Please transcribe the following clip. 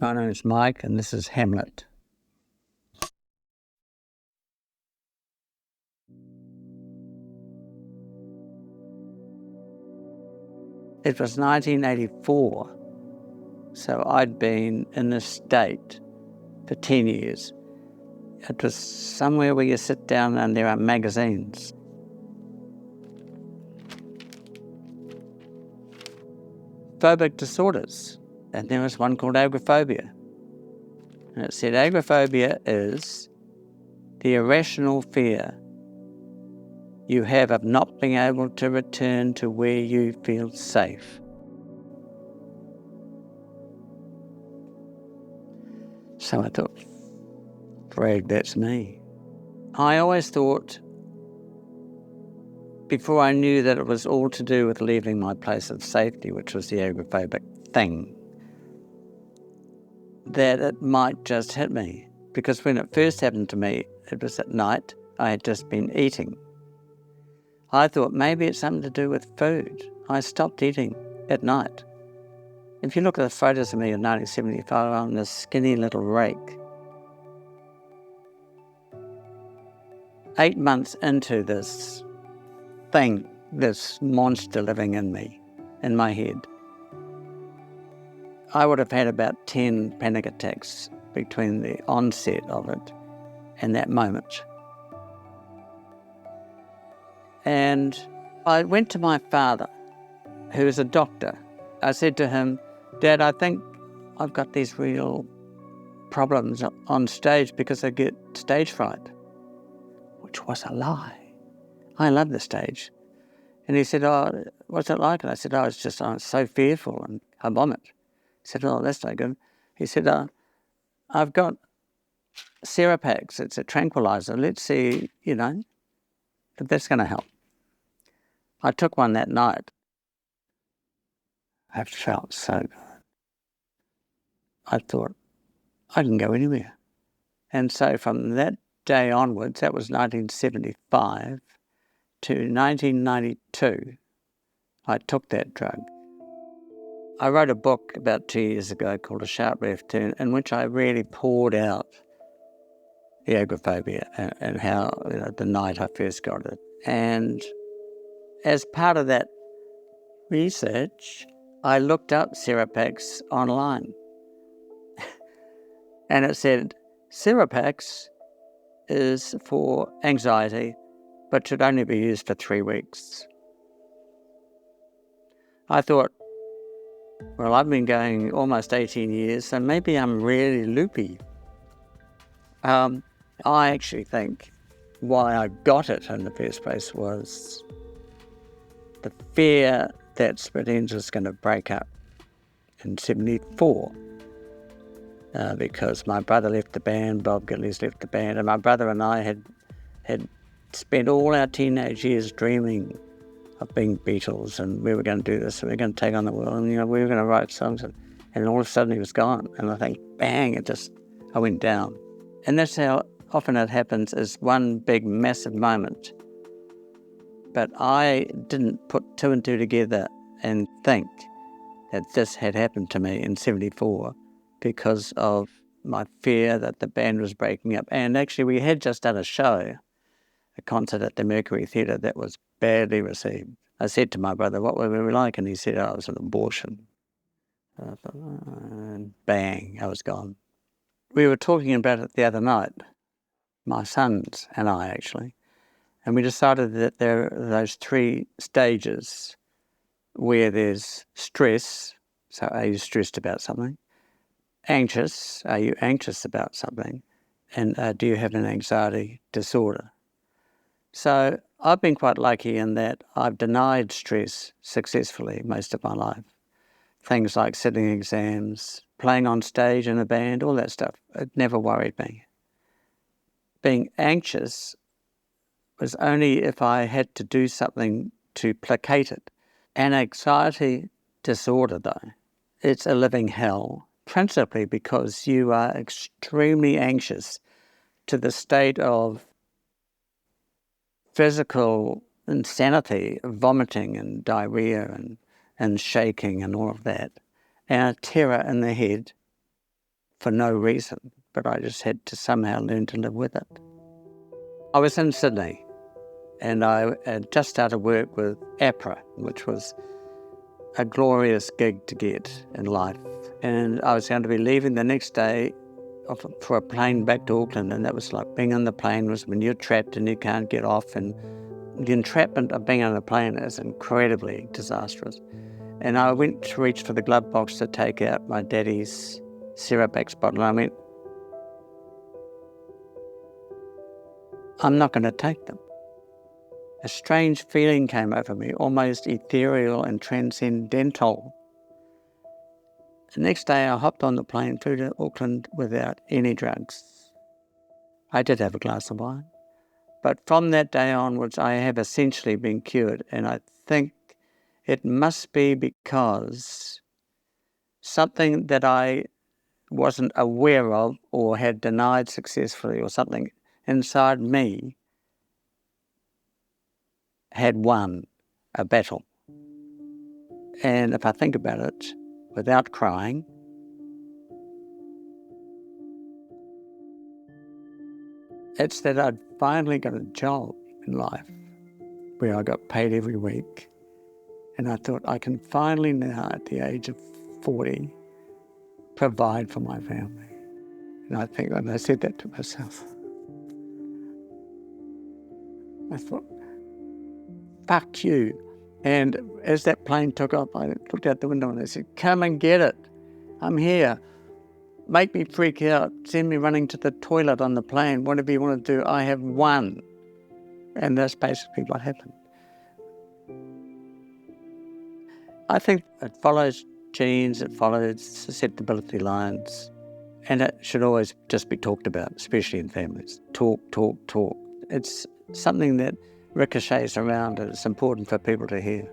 My name is Mike, and this is Hamlet. It was 1984, so I'd been in this state for 10 years. It was somewhere where you sit down and there are magazines. Phobic disorders, and there was one called agoraphobia. And it said agoraphobia is the irrational fear you have of not being able to return to where you feel safe. So I thought, Greg, that's me. I always thought, before I knew that it was all to do with leaving my place of safety, which was the agoraphobic thing, that it might just hit me. Because when it first happened to me, it was at night. I had just been eating. I thought maybe it's something to do with food. I stopped eating at night. If you look at the photos of me in 1975, I'm this skinny little rake. 8 months into this thing, this monster living in me, in my head, I would have had about 10 panic attacks between the onset of it and that moment. And I went to my father, who is a doctor. I said to him, Dad, I think I've got these real problems on stage because I get stage fright, which was a lie. I love the stage. And he said, oh, what's it like? And I said, I'm so fearful and I vomit. He said, oh, that's no good. He said, I've got Seropax, it's a tranquilizer. Let's see, if that's going to help. I took one that night. I felt so good. I thought, I can go anywhere. And so from that day onwards, that was 1975, to 1992, I took that drug. I wrote a book about 2 years ago called A Sharp Left Turn, in which I really poured out the agoraphobia and how, the night I first got it. And as part of that research, I looked up Seropax online. And it said, Seropax is for anxiety, but should only be used for 3 weeks. I thought, well, I've been going almost 18 years, so maybe I'm really loopy. I actually think why I got it in the first place was the fear that Split Enz was going to break up in 74. Because my brother left the band, Bob Gillies left the band, and my brother and I had spent all our teenage years dreaming of being Beatles, and we were going to do this, and we were going to take on the world, and we were going to write songs, and all of a sudden he was gone, and I think, bang, I went down. And that's how often it happens, is one big massive moment. But I didn't put 2 and 2 together and think that this had happened to me in 74 because of my fear that the band was breaking up. And actually we had just done a concert at the Mercury Theatre that was badly received. I said to my brother, what were we like? And he said, oh, it was an abortion. And bang, I was gone. We were talking about it the other night, my sons and I actually, and we decided that there are those 3 stages where there's stress, so are you stressed about something? Anxious, are you anxious about something? And do you have an anxiety disorder? So I've been quite lucky in that I've denied stress successfully most of my life. Things like sitting exams, playing on stage in a band, all that stuff, it never worried me. Being anxious was only if I had to do something to placate it. An anxiety disorder, though, it's a living hell, principally because you are extremely anxious to the state of physical insanity, vomiting and diarrhea and shaking and all of that, and a terror in the head for no reason, but I just had to somehow learn to live with it. I was in Sydney, and I had just started work with APRA, which was a glorious gig to get in life. And I was going to be leaving the next day for a plane back to Auckland, and that was like being on the plane was when you're trapped and you can't get off, and the entrapment of being on a plane is incredibly disastrous. And I went to reach for the glove box to take out my daddy's Cerebex bottle, and I went, I'm not going to take them. A strange feeling came over me, almost ethereal and transcendental. The next day I hopped on the plane, flew to Auckland without any drugs. I did have a glass of wine, but from that day onwards I have essentially been cured, and I think it must be because something that I wasn't aware of or had denied successfully, or something inside me had won a battle. And if I think about it without crying, it's that I'd finally got a job in life where I got paid every week. And I thought, I can finally now, at the age of 40, provide for my family. And I think when I said that to myself, I thought, fuck you. And as that plane took off, I looked out the window and I said, come and get it. I'm here. Make me freak out. Send me running to the toilet on the plane. Whatever you want to do, I have won. And that's basically what happened. I think it follows genes, it follows susceptibility lines, and it should always just be talked about, especially in families. Talk, talk, talk. It's something that ricochets around, and it's important for people to hear.